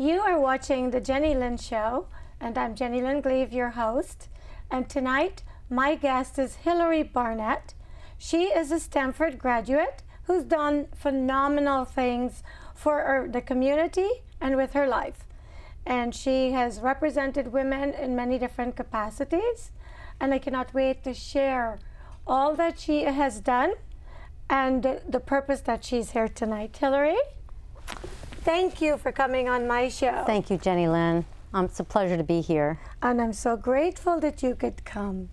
You are watching the Jennylyn Show, and I'm Jennylyn Glebe, your host. And tonight, my guest is Hilary Barnett. She is a Stanford graduate who's done phenomenal things for the community and with her life. And she has represented women in many different capacities. And I cannot wait to share all that she has done and the purpose that she's here tonight. Hilary, thank you for coming on my show. Thank you, Jennylyn. It's a pleasure to be here. And I'm so grateful that you could come,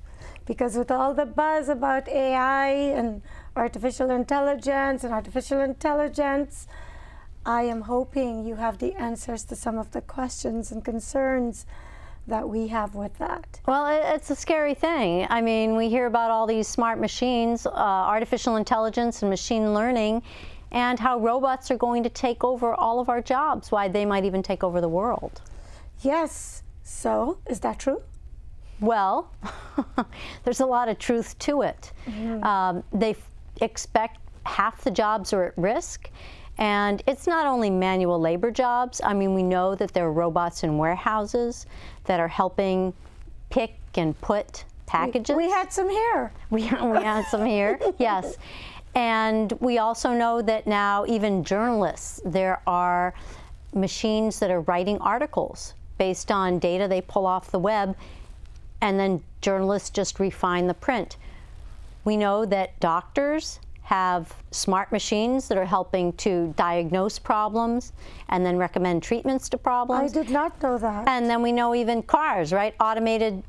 because with all the buzz about AI and artificial intelligence, I am hoping you have the answers to some of the questions and concerns that we have with that. Well, it's a scary thing. I mean, we hear about all these smart machines, artificial intelligence and machine learning, and how robots are going to take over all of our jobs, why they might even take over the world. Yes. So, is that true? Well, there's a lot of truth to it. They expect half the jobs are at risk. And it's not only manual labor jobs. I mean, we know that there are robots in warehouses that are helping pick and put packages. We had some here. We had some here, yes. And we also know that now even journalists, there are machines that are writing articles based on data they pull off the web, and then journalists just refine the print. We know that doctors have smart machines that are helping to diagnose problems and then recommend treatments to problems. I did not know that. And then we know even cars, right? Automated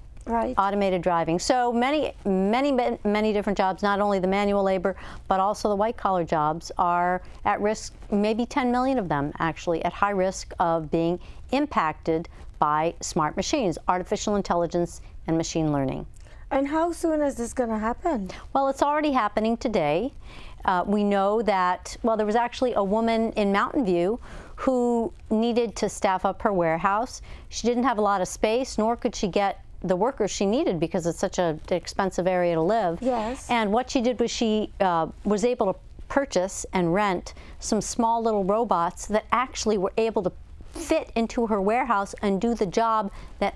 driving. So many different jobs, not only the manual labor, but also the white-collar jobs are at risk, maybe 10 million of them actually, at high risk of being impacted by smart machines, artificial intelligence and machine learning. And how soon is this going to happen? Well, it's already happening today. We know that, well, there was actually a woman in Mountain View who needed to staff up her warehouse. She didn't have a lot of space, nor could she get the workers she needed because it's such an expensive area to live. Yes. And what she did was she was able to purchase and rent some small little robots that actually were able to fit into her warehouse and do the job that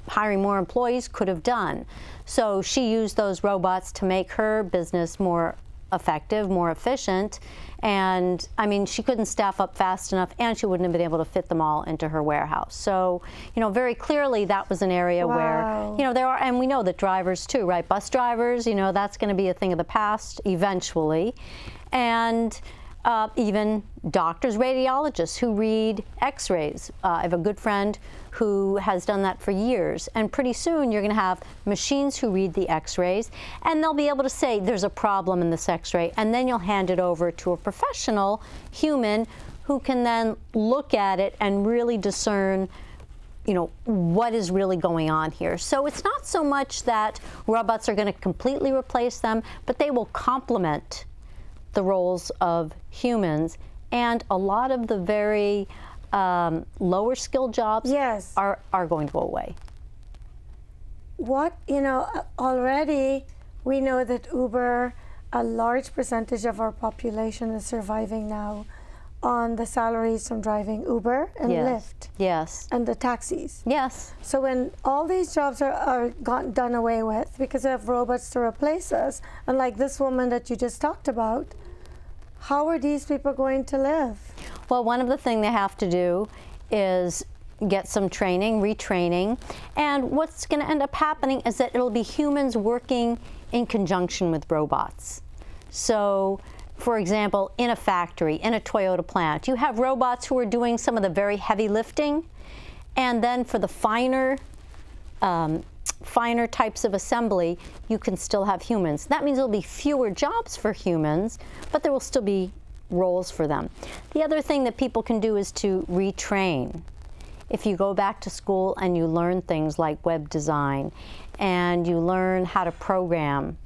hiring more employees could have done. So she used those robots to make her business more effective, more efficient, and I mean, she couldn't staff up fast enough, and she wouldn't have been able to fit them all into her warehouse. So, you know, very clearly that was an area where, you know, there are, and we know that drivers too, right? Bus drivers, you know, that's going to be a thing of the past eventually. And even doctors, radiologists who read x-rays. I have a good friend who has done that for years, and pretty soon you're going to have machines who read the x-rays, and they'll be able to say there's a problem in this x-ray, and then you'll hand it over to a professional human who can then look at it and really discern, you know, what is really going on here. So it's not so much that robots are going to completely replace them, but they will complement the roles of humans, and a lot of the very lower skilled jobs are going to go away. What, you know, already we know that Uber, a large percentage of our population is surviving now on the salaries from driving Uber and Lyft. Yes. And the taxis. Yes. So when all these jobs are done away with because we have robots to replace us, and like this woman that you just talked about, how are these people going to live? Well, one of the things they have to do is get some training, retraining, and what's going to end up happening is that it'll be humans working in conjunction with robots. So, for example, in a factory, in a Toyota plant, you have robots who are doing some of the very heavy lifting, and then for the finer types of assembly, you can still have humans. That means there'll be fewer jobs for humans, but there will still be roles for them. The other thing that people can do is to retrain. If you go back to school and you learn things like web design, and you learn how to program,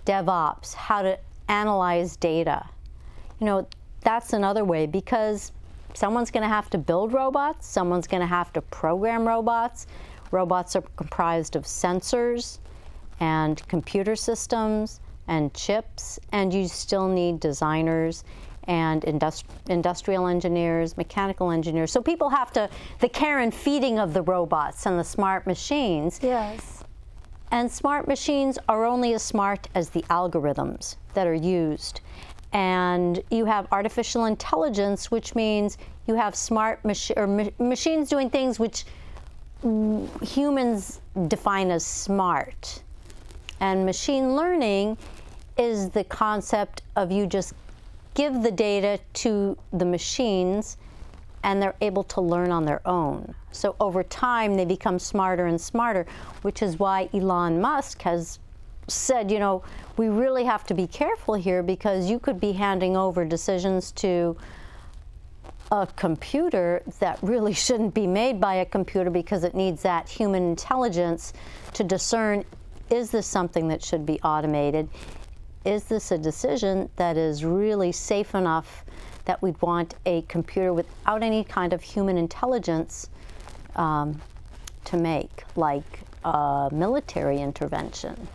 DevOps, how to analyze data, you know, that's another way, because someone's going to have to build robots, someone's going to have to program robots. Robots are comprised of sensors and computer systems and chips, and you still need designers and industrial engineers, mechanical engineers. So people have to, the care and feeding of the robots and the smart machines. Yes. And smart machines are only as smart as the algorithms that are used. And you have artificial intelligence, which means you have smart machines doing things which humans define as smart. And machine learning is the concept of you just give the data to the machines and they're able to learn on their own. So over time they become smarter and smarter, which is why Elon Musk has said, you know, we really have to be careful here because you could be handing over decisions to a computer that really shouldn't be made by a computer because it needs that human intelligence to discern, is this something that should be automated? Is this a decision that is really safe enough that we'd want a computer without any kind of human intelligence to make, like a military intervention?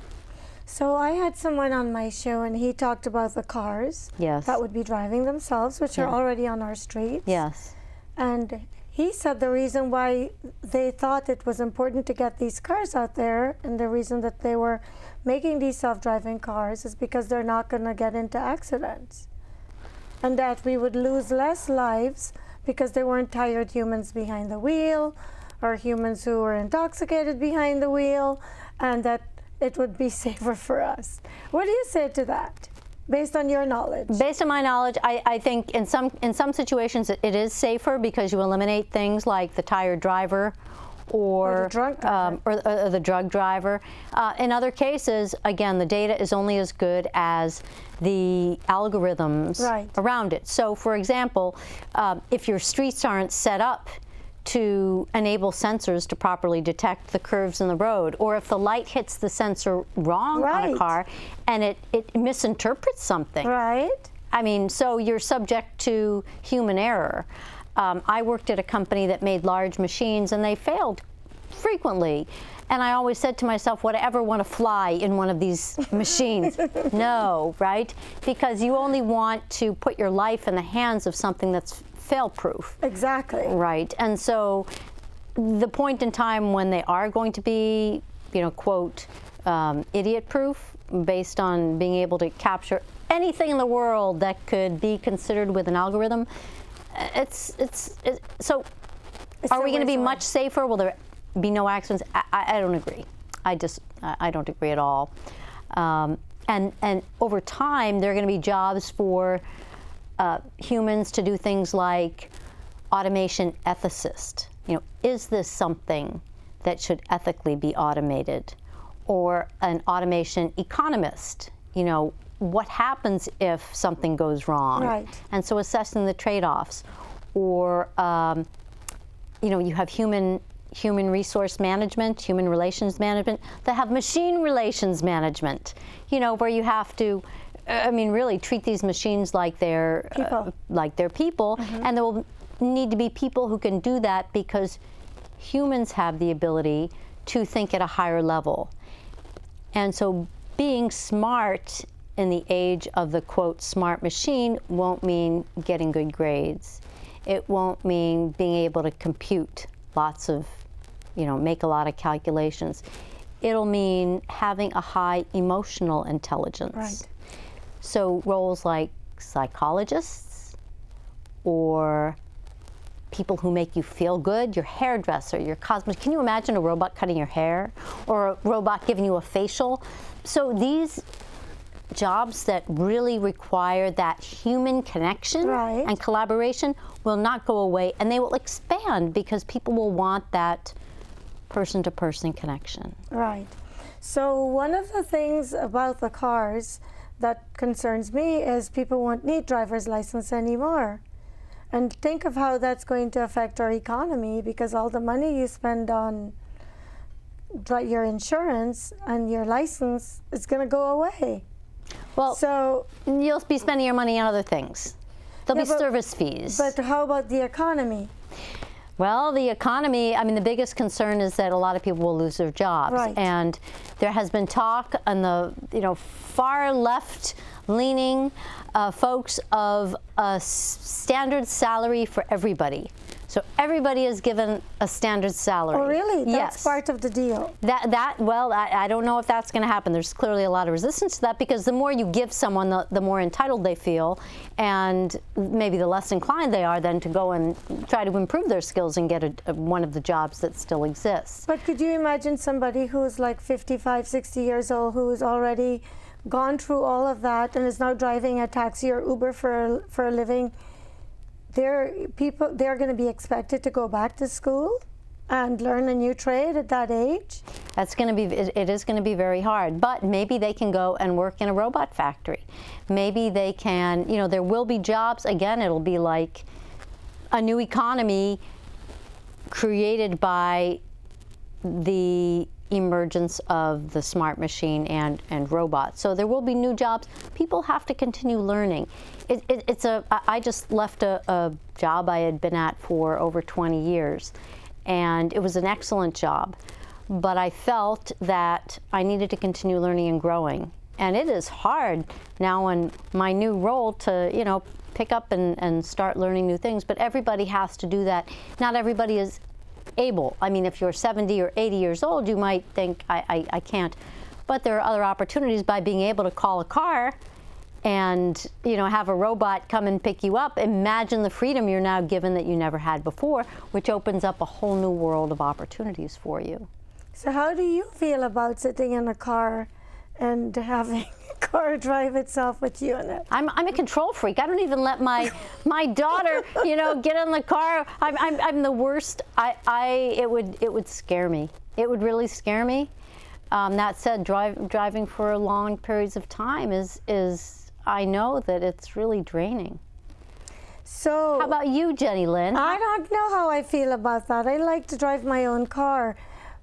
So I had someone on my show and he talked about the cars that would be driving themselves, which are already on our streets. Yes. And he said the reason why they thought it was important to get these cars out there and the reason that they were making these self-driving cars is because they're not going to get into accidents. And that we would lose less lives because there weren't tired humans behind the wheel or humans who were intoxicated behind the wheel, and that it would be safer for us. What do you say to that, based on your knowledge? Based on my knowledge, I think in some situations it is safer because you eliminate things like the tired driver or the drug driver. In other cases, again, the data is only as good as the algorithms around it. So, for example, if your streets aren't set up to enable sensors to properly detect the curves in the road, or if the light hits the sensor wrong on a car and it misinterprets something. I mean, so you're subject to human error. I worked at a company that made large machines and they failed frequently. And I always said to myself, would I ever want to fly in one of these machines? No, right? Because you only want to put your life in the hands of something that's fail-proof. Exactly. Right. And so the point in time when they are going to be, you know, quote, idiot-proof, based on being able to capture anything in the world that could be considered with an algorithm, so are we going to be much safer? Will there be no accidents? I don't agree. I don't agree at all. And over time, there are going to be jobs for humans to do things like automation ethicist. You know, is this something that should ethically be automated? Or an automation economist. You know, what happens if something goes wrong? And so assessing the trade-offs. Or, you know, you have human resource management, human relations management, that have machine relations management, you know, where you have to, I mean, really treat these machines like they're people. And there will need to be people who can do that because humans have the ability to think at a higher level. And so being smart in the age of the, quote, smart machine won't mean getting good grades. It won't mean being able to compute lots of, you know, make a lot of calculations. It'll mean having a high emotional intelligence. So roles like psychologists or people who make you feel good, your hairdresser, your cosmetologist. Can you imagine a robot cutting your hair or a robot giving you a facial? So these jobs that really require that human connection and collaboration will not go away, and they will expand because people will want that person-to-person connection. So one of the things about the cars that concerns me is people won't need driver's license anymore. And think of how that's going to affect our economy, because all the money you spend on your insurance and your license is going to go away. Well, so you'll be spending your money on other things. There'll be service fees. But how about the economy? Well, the economy, I mean, the biggest concern is that a lot of people will lose their jobs. Right. And there has been talk on the, far left-leaning folks of a standard salary for everybody. So everybody is given a standard salary. Oh, really? That's yes. part of the deal. Well, I don't know if that's going to happen. There's clearly a lot of resistance to that, because the more you give someone, the more entitled they feel, and maybe the less inclined they are then to go and try to improve their skills and get one of the jobs that still exists. But could you imagine somebody who's like 55, 60 years old, who has already gone through all of that and is now driving a taxi or Uber for a living? They're going to be expected to go back to school and learn a new trade at that age. It is going to be very hard, but maybe they can go and work in a robot factory. Maybe they can, there will be jobs. Again, it'll be like a new economy created by the emergence of the smart machine and robots. So there will be new jobs. People have to continue learning. I just left a job I had been at for over 20 years, and it was an excellent job, but I felt that I needed to continue learning and growing. And it is hard now in my new role to, pick up and start learning new things, but everybody has to do that. Not everybody is able. I mean, if you're 70 or 80 years old, you might think, I can't. But there are other opportunities by being able to call a car and, have a robot come and pick you up. Imagine the freedom you're now given that you never had before, which opens up a whole new world of opportunities for you. So how do you feel about sitting in a car and having a car drive itself with you in it? I'm a control freak. I don't even let my daughter, get in the car. I'm the worst. It would scare me. It would really scare me. That said, driving for long periods of time is I know that it's really draining. So how about you, Jennylyn? I don't know how I feel about that. I like to drive my own car.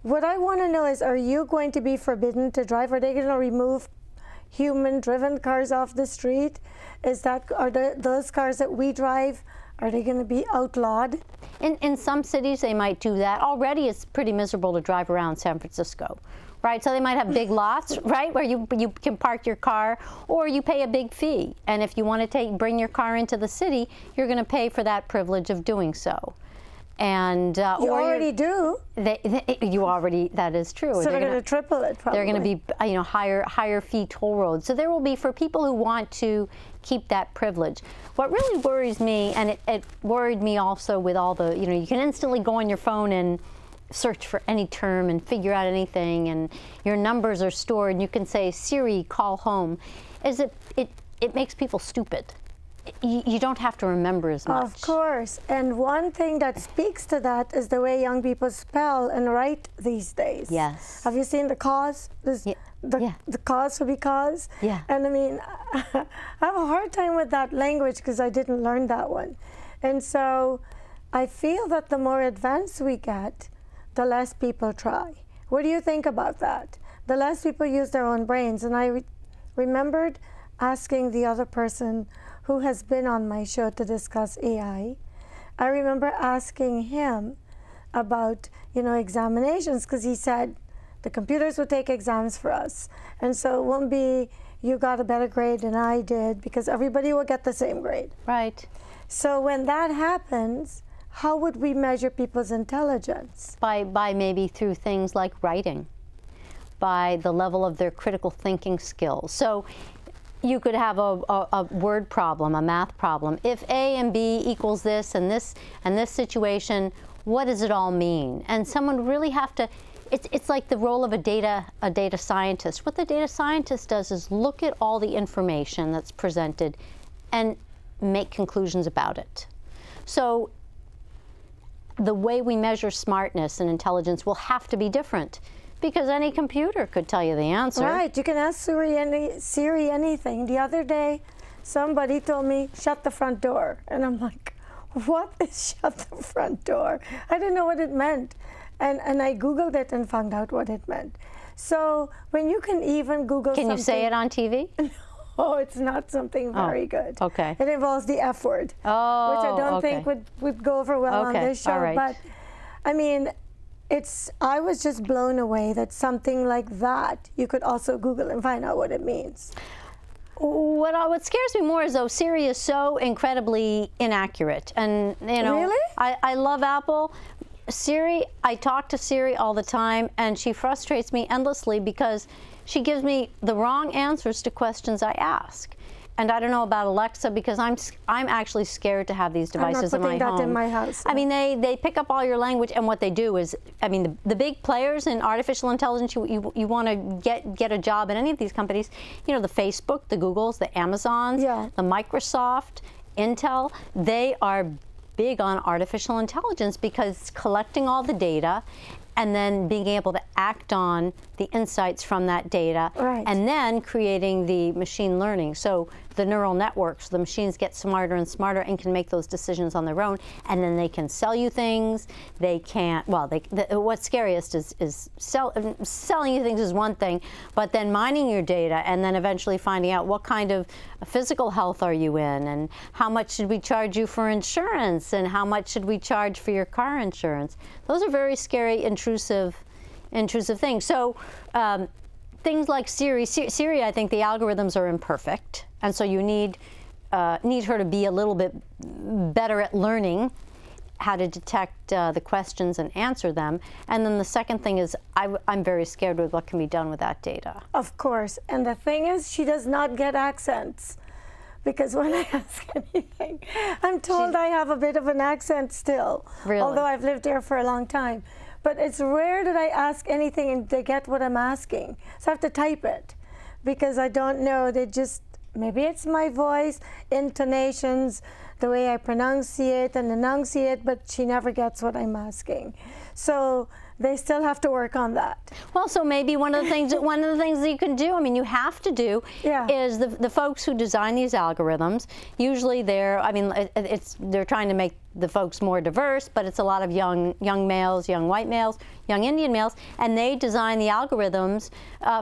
What I want to know is, are you going to be forbidden to drive? Are they going to remove human-driven cars off the street? Those cars that we drive, are they going to be outlawed? In some cities, they might do that. Already, it's pretty miserable to drive around San Francisco, right? So they might have big lots, right, where you can park your car, or you pay a big fee. And if you want to bring your car into the city, you're going to pay for that privilege of doing so. And you already do. That is true. So they're going to triple it, probably. They're going to be, higher fee toll roads. So there will be, for people who want to keep that privilege. What really worries me, and it worried me also with all the, you can instantly go on your phone and search for any term and figure out anything, and your numbers are stored, and you can say, Siri, call home, is it makes people stupid. You don't have to remember as much. Of course. And one thing that speaks to that is the way young people spell and write these days. Yes. Have you seen the cause? The cause for because? Yeah. And I mean, I have a hard time with that language because I didn't learn that one. And so I feel that the more advanced we get, the less people try. What do you think about that? The less people use their own brains. And I remembered asking the other person who has been on my show to discuss AI. I remember asking him about, examinations, because he said the computers would take exams for us. And so it won't be you got a better grade than I did, because everybody will get the same grade. Right. So when that happens, how would we measure people's intelligence? By maybe through things like writing, by the level of their critical thinking skills. So you could have a word problem, a math problem. If A and B equals this and this situation, what does it all mean? And someone would really have to, it's like the role of a data scientist. What the data scientist does is look at all the information that's presented and make conclusions about it. So the way we measure smartness and intelligence will have to be different, because any computer could tell you the answer. Right, you can ask Siri anything. The other day, somebody told me, shut the front door. And I'm like, what is shut the front door? I didn't know what it meant. And I Googled it and found out what it meant. So when you can even Google something. Can you say it on TV? Oh, it's not something very good. Okay. It involves the F word, which I don't think would go over well on this show. All right. But I mean, I was just blown away that something like that you could also Google and find out what it means. What scares me more is, though, Siri is so incredibly inaccurate, and you know, really? I love Apple. Siri, I talk to Siri all the time, and she frustrates me endlessly because she gives me the wrong answers to questions I ask. And I don't know about Alexa, because I'm actually scared to have these devices in my home. I'm not putting that in my house. I mean, they pick up all your language, and what they do is, I mean, the big players in artificial intelligence, you want to get a job in any of these companies, you know, the Facebook, the Googles, the Amazons, the Microsoft, Intel, they are big on artificial intelligence because collecting all the data and then being able to act on the insights from that data, and then creating the machine learning. So the neural networks, the machines get smarter and smarter and can make those decisions on their own, and then they can sell you things. They can't, well, what's scariest is selling you things is one thing, but then mining your data and then eventually finding out what kind of physical health are you in, and how much should we charge you for insurance, and how much should we charge for your car insurance. Those are very scary, intrusive things. So things like Siri, I think the algorithms are imperfect, and so you need her to be a little bit better at learning how to detect the questions and answer them. And then the second thing is, I'm very scared with what can be done with that data. Of course, and the thing is, she does not get accents. Because when I ask anything, I'm told I have a bit of an accent still, although I've lived here for a long time. But it's rare that I ask anything and they get what I'm asking. So I have to type it because I don't know. Maybe it's my voice, intonations, the way I pronunciate and enunciate, but she never gets what I'm asking. So they still have to work on that. Well, so maybe one of the things that you can do, I mean, you have to do, is the folks who design these algorithms, usually they're trying to make the folks more diverse, but it's a lot of young males, young white males, young Indian males, and they design the algorithms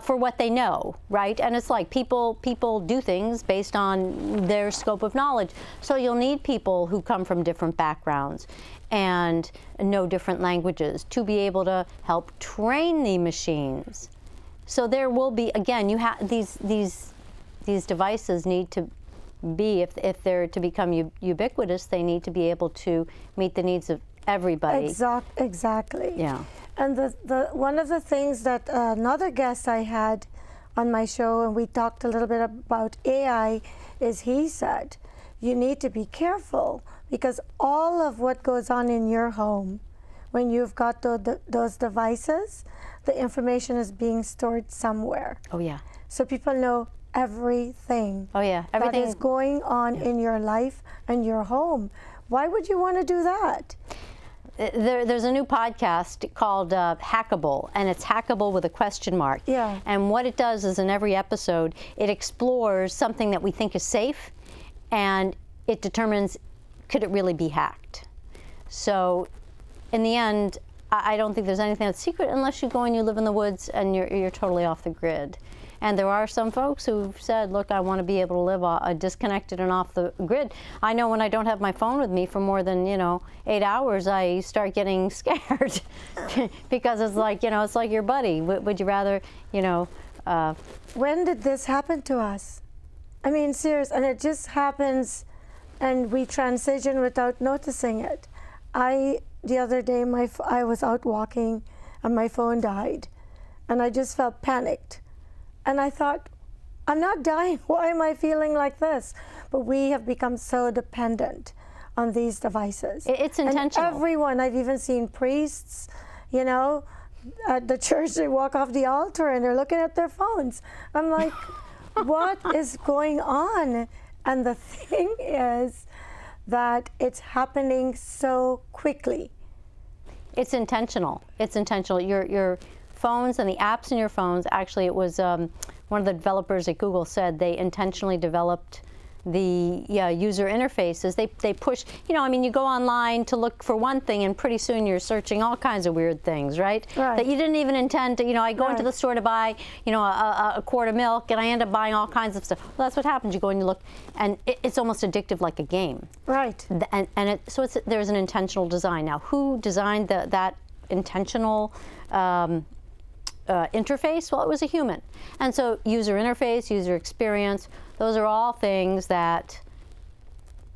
for what they know, right? And it's like people do things based on their scope of knowledge. So you'll need people who come from different backgrounds and know different languages to be able to help train the machines. So there will be, again, you have these devices need to be, if they're to become ubiquitous, they need to be able to meet the needs of everybody. Exactly. Yeah. And one of the things that another guest I had on my show, and we talked a little bit about AI, is he said, you need to be careful because all of what goes on in your home, when you've got those devices, the information is being stored somewhere. Oh, yeah. So people know everything. Oh, yeah. Everything that is going on in your life and your home. Why would you want to do that? There's a new podcast called Hackable, and it's Hackable with a question mark. Yeah. And what it does is, in every episode, it explores something that we think is safe, and it determines, could it really be hacked? So in the end, I don't think there's anything that's secret unless you go and you live in the woods and you're totally off the grid. And there are some folks who've said, look, I want to be able to live disconnected and off the grid. I know when I don't have my phone with me for more than, 8 hours, I start getting scared because it's like, it's like your buddy. Would you rather, When did this happen to us? I mean, serious, and it just happens and we transition without noticing it. The other day, I was out walking and my phone died and I just felt panicked. And I thought, I'm not dying. Why am I feeling like this? But we have become so dependent on these devices. It's intentional. And everyone, I've even seen priests, at the church, they walk off the altar and they're looking at their phones. I'm like, what is going on? And the thing is that it's happening so quickly. It's intentional. It's intentional. Your phones and the apps in your phones, actually, it was one of the developers at Google said they intentionally developed user interfaces, they push, you know, I mean, you go online to look for one thing and pretty soon you're searching all kinds of weird things, right? That you didn't even intend to, you know, I go into the store to buy, you know, a quart of milk and I end up buying all kinds of stuff. Well, that's what happens. You go and you look and it's almost addictive like a game. Right. So there's an intentional design. Now, who designed that intentional interface? Well, it was a human. And so user interface, user experience, those are all things that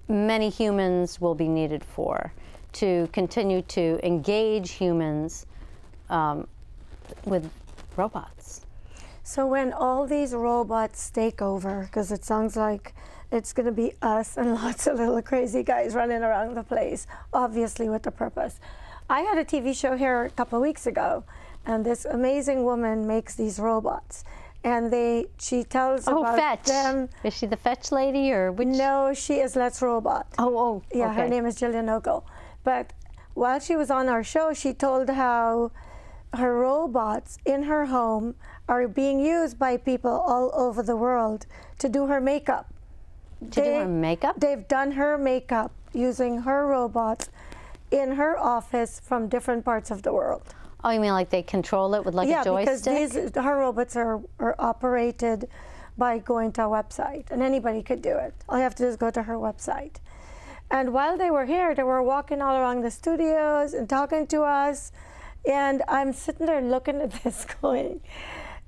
many humans will be needed for to continue to engage humans with robots. So when all these robots take over, because it sounds like it's going to be us and lots of little crazy guys running around the place, obviously with a purpose. I had a TV show here a couple of weeks ago, and this amazing woman makes these robots. And she tells about Fetch. them. Is she the Fetch lady or which? No, she is Let's Robot. Yeah, okay. Her name is Jillian Ogle. But while she was on our show, she told how her robots in her home are being used by people all over the world to do her makeup. Do her makeup? They've done her makeup using her robots in her office from different parts of the world. Oh, you mean like they control it with like a joystick? Yeah, because her robots are operated by going to a website, and anybody could do it. All you have to do is go to her website. And while they were here, they were walking all around the studios and talking to us, and I'm sitting there looking at this going,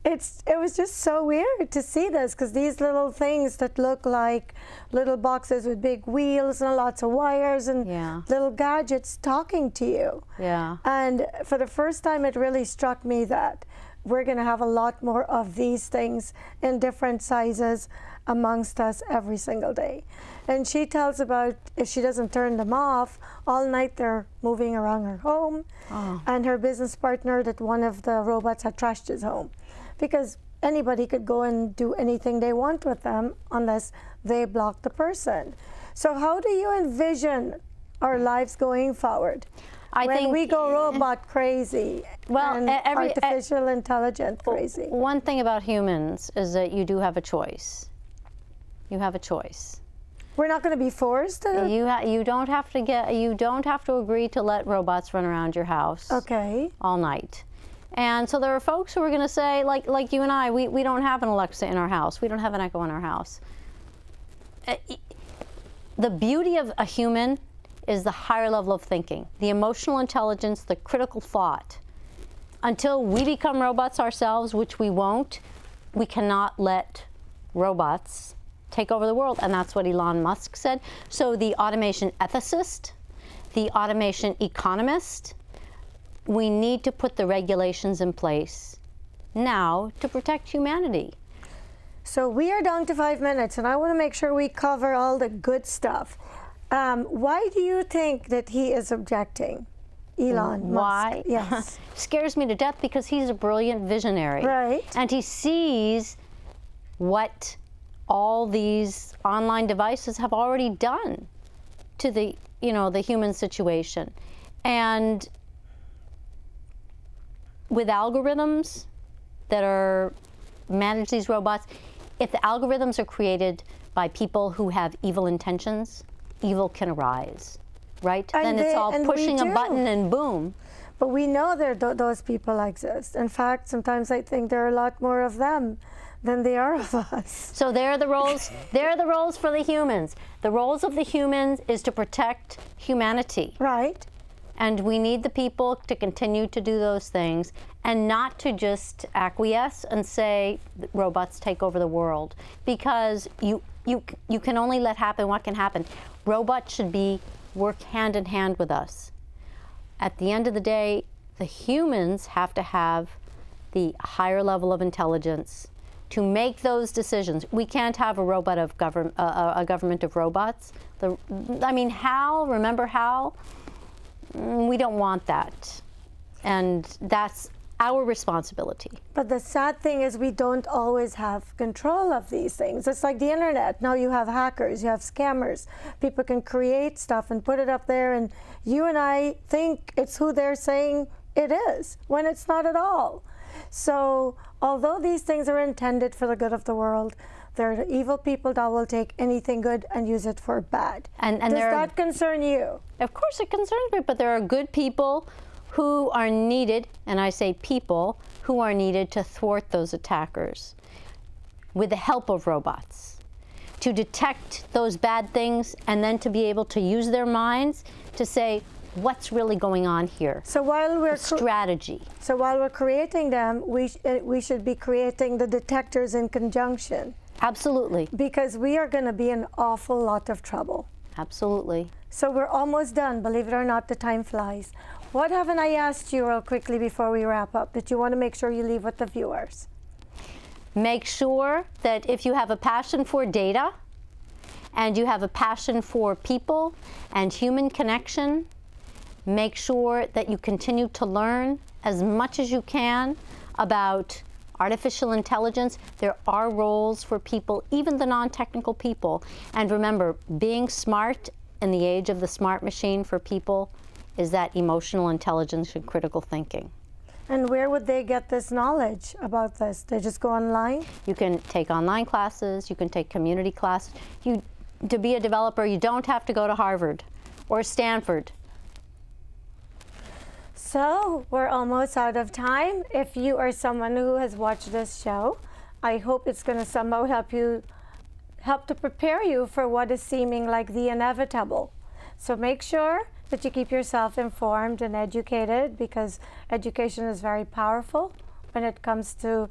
it was just so weird to see this, because these little things that look like little boxes with big wheels and lots of wires and little gadgets talking to you. Yeah. And for the first time, it really struck me that we're going to have a lot more of these things in different sizes amongst us every single day. And she tells about if she doesn't turn them off, all night they're moving around her home. And her business partner, that one of the robots had trashed his home, because anybody could go and do anything they want with them unless they block the person. So how do you envision our lives going forward? I think we go robot crazy, and artificial intelligence crazy. One thing about humans is that you do have a choice. You have a choice. We're not going to be forced to? You don't have to agree to let robots run around your house all night. And so there are folks who are going to say, like you and I, we don't have an Alexa in our house. We don't have an Echo in our house. The beauty of a human is the higher level of thinking, the emotional intelligence, the critical thought. Until we become robots ourselves, which we won't, we cannot let robots take over the world. And that's what Elon Musk said. So the automation ethicist, the automation economist, we need to put the regulations in place now to protect humanity. So we are down to 5 minutes, and I want to make sure we cover all the good stuff. Why do you think that he is objecting, Elon Musk? Why? Yes. Scares me to death, because he's a brilliant visionary. Right. And he sees what all these online devices have already done to the human situation. And with algorithms that manage these robots, if the algorithms are created by people who have evil intentions, evil can arise, right? Then it's all pushing a button and boom. But we know those people exist. In fact, sometimes I think there are a lot more of them than there are of us. So they're the roles. They're the roles for the humans. The roles of the humans is to protect humanity. Right. And we need the people to continue to do those things, and not to just acquiesce and say robots take over the world, because you can only let happen what can happen. Robots should work hand in hand with us. At the end of the day, the humans have to have the higher level of intelligence to make those decisions. We can't have a robot of a government of robots. Remember how? We don't want that, and that's our responsibility. But the sad thing is we don't always have control of these things. It's like the internet. Now you have hackers, you have scammers. People can create stuff and put it up there, and you and I think it's who they're saying it is, when it's not at all. So although these things are intended for the good of the world, there are evil people that will take anything good and use it for bad. And does that concern you? Of course it concerns me, but there are good people who are needed, and I say people, who are needed to thwart those attackers with the help of robots, to detect those bad things and then to be able to use their minds to say, what's really going on here? So while we're strategy. So while we're creating them, we should be creating the detectors in conjunction. Absolutely. Because we are going to be in an awful lot of trouble. Absolutely. So we're almost done. Believe it or not, the time flies. What haven't I asked you real quickly before we wrap up that you want to make sure you leave with the viewers? Make sure that if you have a passion for data and you have a passion for people and human connection, make sure that you continue to learn as much as you can about artificial intelligence. There are roles for people, even the non-technical people. And remember, being smart in the age of the smart machine for people is that emotional intelligence and critical thinking. And where would they get this knowledge about this? They just go online? You can take online classes, you can take community classes. To be a developer, you don't have to go to Harvard or Stanford. So we're almost out of time. If you are someone who has watched this show, I hope it's going to somehow help to prepare you for what is seeming like the inevitable. So make sure that you keep yourself informed and educated, because education is very powerful when it comes to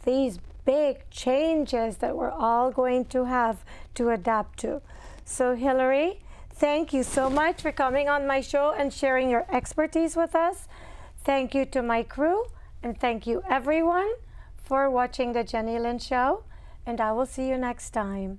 these big changes that we're all going to have to adapt to. So Hilary, thank you so much for coming on my show and sharing your expertise with us. Thank you to my crew, and thank you everyone for watching the Jennylyn Show, and I will see you next time.